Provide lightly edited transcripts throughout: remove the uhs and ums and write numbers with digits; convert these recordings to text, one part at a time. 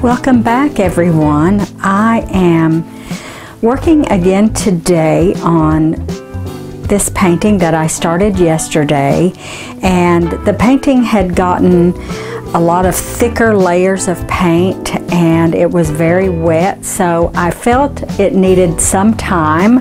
Welcome back, everyone. I am working again today on this painting that I started yesterday, and the painting had gotten a lot of thicker layers of paint and it was very wet, so I felt it needed some time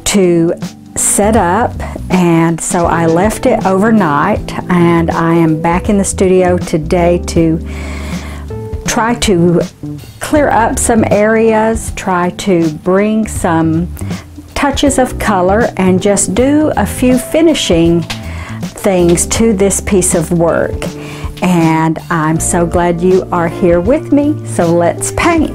to set up, and so I left it overnight, and I am back in the studio today to try to clear up some areas, try to bring some touches of color, and just do a few finishing things to this piece of work. And I'm so glad you are here with me, so let's paint.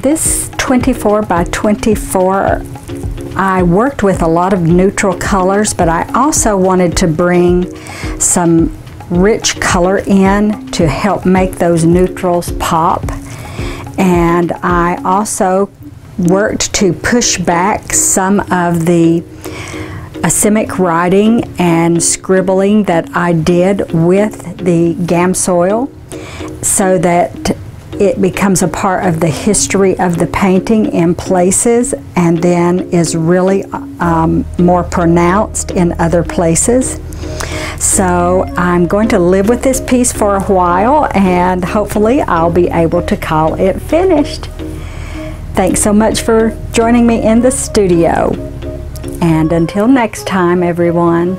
this 24 by 24, I worked with a lot of neutral colors, but I also wanted to bring some rich color in to help make those neutrals pop. And I also worked to push back some of the asemic writing and scribbling that I did with the Gamsoil, so that it becomes a part of the history of the painting in places and then is really more pronounced in other places. So I'm going to live with this piece for a while, and hopefully I'll be able to call it finished. Thanks so much for joining me in the studio. And until next time, everyone.